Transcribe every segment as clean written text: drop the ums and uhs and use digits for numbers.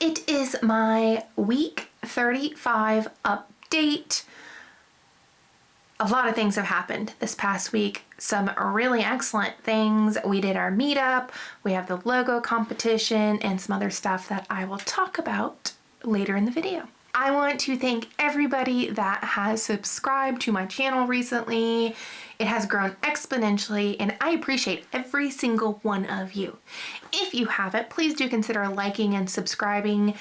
It is my week 35 update. A lot of things have happened this past week. Some really excellent things. We did our meetup, we have the logo competition, and some other stuff that I will talk about later in the video. I want to thank everybody that has subscribed to my channel recently. It has grown exponentially, and I appreciate every single one of you. If you haven't, please do consider liking and subscribing.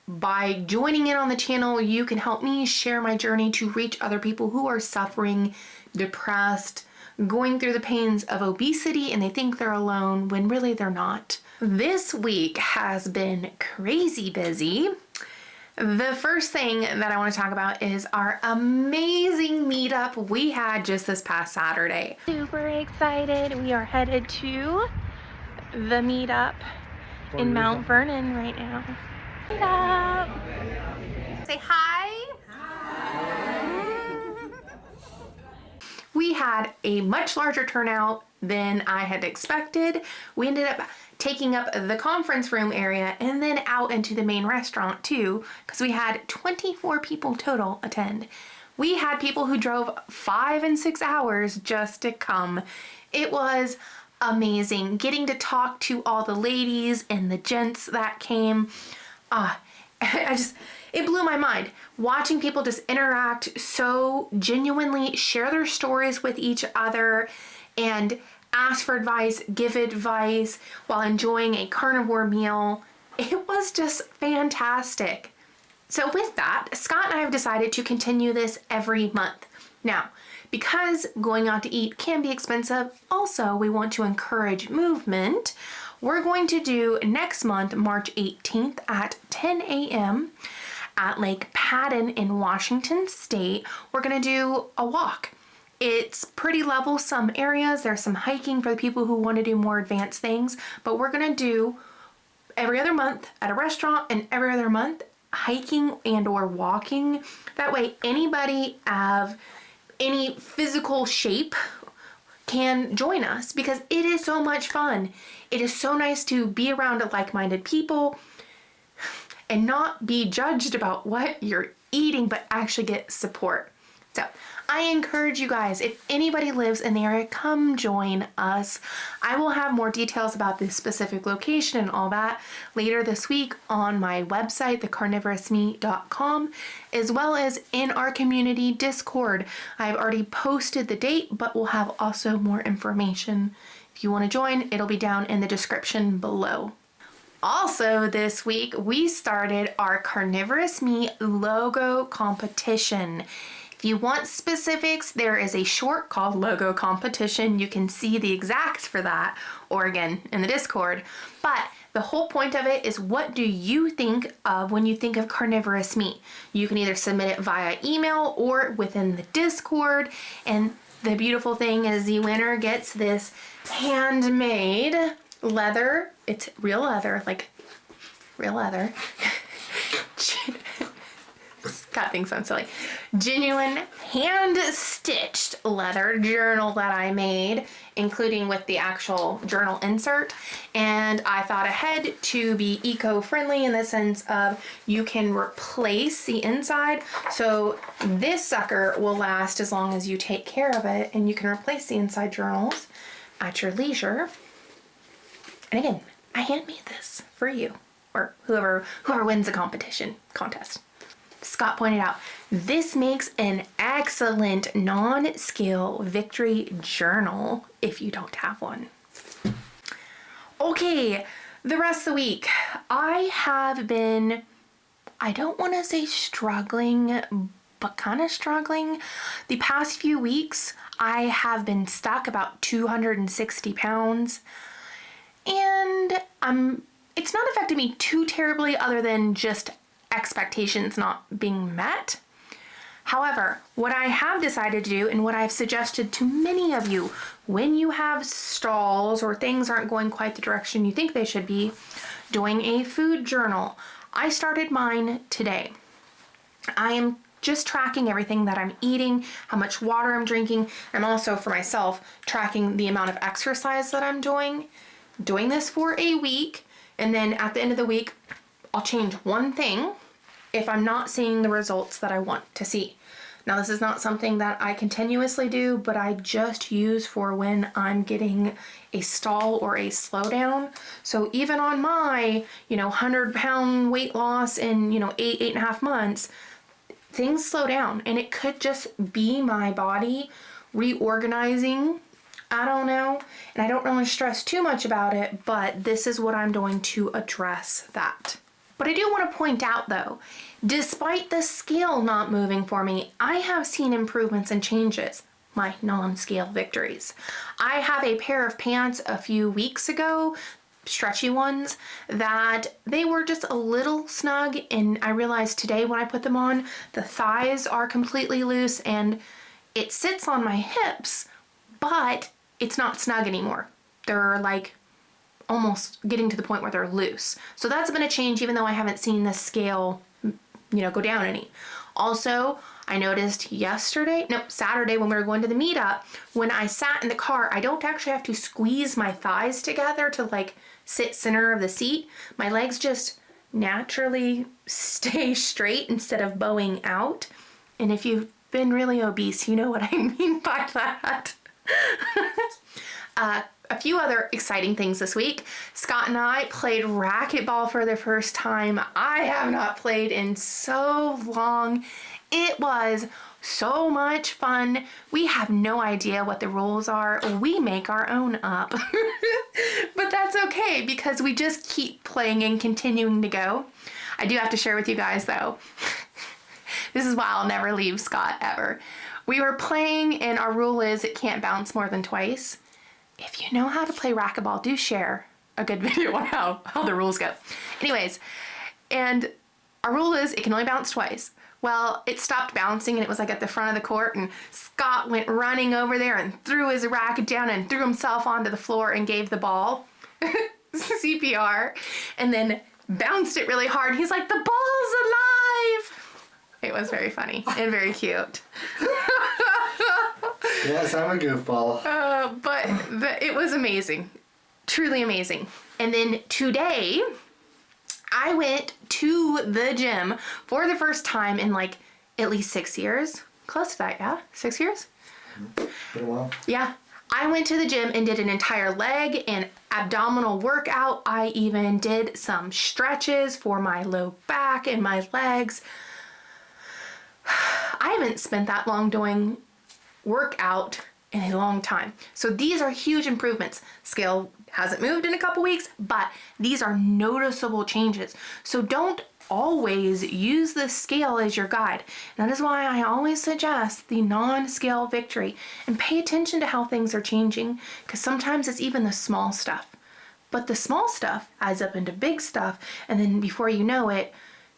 By joining in on the channel, you can help me share my journey to reach other people who are suffering, depressed, going through the pains of obesity, and they think they're alone when really they're not. This week has been crazy busy. The first thing that I want to talk about is our amazing meetup we had just this past Saturday. Super excited. We are headed to the meetup in Mount Vernon right now. Meetup. Say hi. Hi. We had a much larger turnout than I had expected. We ended up taking up the conference room area and then out into the main restaurant too, because we had 24 people total attend. We had people who drove 5 and 6 hours just to come. It was amazing getting to talk to all the ladies and the gents that came. It blew my mind watching people just interact so genuinely, share their stories with each other, and ask for advice, give advice while enjoying a carnivore meal. It was just fantastic. So with that, Scott and I have decided to continue this every month. Now, because going out to eat can be expensive, also we want to encourage movement. We're going to do next month, March 18th at 10 a.m. at Lake Padden in Washington State. We're gonna do a walk. It's pretty level, some areas. There's some hiking for the people who want to do more advanced things, but we're going to do every other month at a restaurant and every other month hiking and or walking. That way anybody of any physical shape can join us because it is so much fun. It is so nice to be around like-minded people and not be judged about what you're eating, but actually get support. So I encourage you guys, if anybody lives in the area, come join us. I will have more details about this specific location and all that later this week on my website, thecarnivoreusme.com, as well as in our community Discord. I've already posted the date, but we'll have also more information. If you want to join, it'll be down in the description below. Also this week, we started our Carnivorous Me logo competition. If you want specifics, there is a short called Logo Competition. You can see the exacts for that, or again, in the Discord. But the whole point of it is, what do you think of when you think of carnivorous meat? You can either submit it via email or within the Discord. And the beautiful thing is the winner gets this handmade leather. It's real leather, like real leather. God thinks I'm silly. Genuine hand-stitched leather journal that I made, including with the actual journal insert. And I thought ahead to be eco-friendly in the sense of you can replace the inside. So this sucker will last as long as you take care of it, and you can replace the inside journals at your leisure. And again, I handmade this for you, or whoever wins the contest. Scott pointed out, this makes an excellent non-scale victory journal if you don't have one. Okay, the rest of the week, I have been, I don't want to say struggling, but kind of struggling. The past few weeks, I have been stuck about 260 pounds, and it's not affected me too terribly other than just expectations not being met. However, what I have decided to do, and what I've suggested to many of you, when you have stalls or things aren't going quite the direction you think they should be, doing a food journal. I started mine today. I am just tracking everything that I'm eating, how much water I'm drinking. I'm also, for myself, tracking the amount of exercise that I'm doing this for a week, and then at the end of the week, I'll change one thing if I'm not seeing the results that I want to see. Now, this is not something that I continuously do, but I just use for when I'm getting a stall or a slowdown. So even on my, 100-pound weight loss in, 8.5 months, things slow down, and it could just be my body reorganizing. I don't know, and I don't really stress too much about it, but this is what I'm doing to address that. But I do want to point out though, despite the scale not moving for me, I have seen improvements and changes, my non-scale victories. I have a pair of pants a few weeks ago, stretchy ones, that they were just a little snug, and I realized today when I put them on, the thighs are completely loose and it sits on my hips, but it's not snug anymore. They're like almost getting to the point where they're loose. So that's been a change, even though I haven't seen the scale, go down any. Also, I noticed Saturday when we were going to the meetup, when I sat in the car, I don't actually have to squeeze my thighs together to like sit center of the seat. My legs just naturally stay straight instead of bowing out. And if you've been really obese, you know what I mean by that. A few other exciting things this week. Scott and I played racquetball for the first time. I have not played in so long. It was so much fun. We have no idea what the rules are. We make our own up. But that's okay because we just keep playing and continuing to go. I do have to share with you guys though. This is why I'll never leave Scott ever. We were playing and our rule is it can't bounce more than twice. If you know how to play racquetball, do share a good video on how the rules go. Anyways, and our rule is it can only bounce twice. Well, it stopped bouncing and it was like at the front of the court, and Scott went running over there and threw his racket down and threw himself onto the floor and gave the ball CPR and then bounced it really hard. He's like, "The ball's alive!" It was very funny and very cute. Yes, I'm a goofball. But it was amazing. Truly amazing. And then today, I went to the gym for the first time in like at least 6 years. Close to that, yeah? 6 years? Been a while. Yeah. I went to the gym and did an entire leg and abdominal workout. I even did some stretches for my low back and my legs. I haven't spent that long doing workout in a long time. So these are huge improvements. Scale hasn't moved in a couple weeks, but these are noticeable changes. So don't always use the scale as your guide. That is why I always suggest the non-scale victory and pay attention to how things are changing, because sometimes it's even the small stuff. But the small stuff adds up into big stuff, and then before you know it,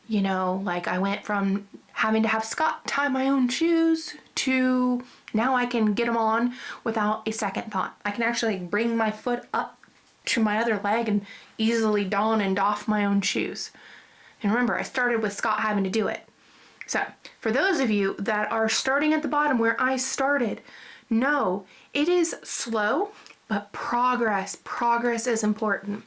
like I went from having to have Scott tie my own shoes to now I can get them on without a second thought. I can actually bring my foot up to my other leg and easily don and doff my own shoes. And remember, I started with Scott having to do it. So for those of you that are starting at the bottom where I started, know it is slow, but progress is important.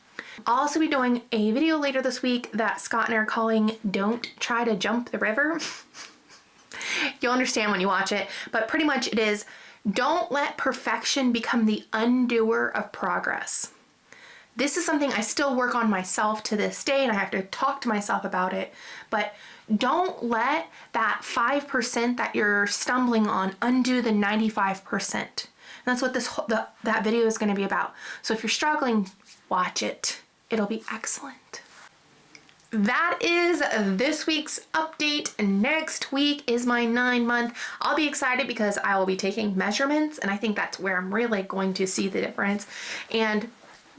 I'll also be doing a video later this week that Scott and I are calling "Don't Try to Jump the River." You'll understand when you watch it, but pretty much it is, don't let perfection become the undoer of progress. This is something I still work on myself to this day, and I have to talk to myself about it, but don't let that 5% that you're stumbling on undo the 95%. And that's what that video is going to be about. So if you're struggling, watch it. It'll be excellent. That is this week's update. Next week is my 9-month. I'll be excited because I will be taking measurements, and I think that's where I'm really going to see the difference, and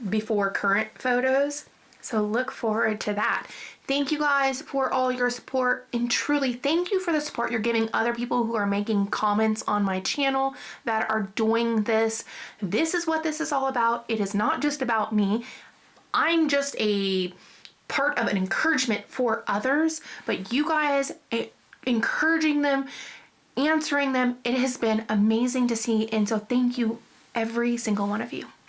before current photos. So look forward to that. Thank you guys for all your support, and truly thank you for the support you're giving other people who are making comments on my channel that are doing this. This is what this is all about. It is not just about me. I'm just a part of an encouragement for others, but you guys encouraging them, answering them, it has been amazing to see, and so thank you every single one of you.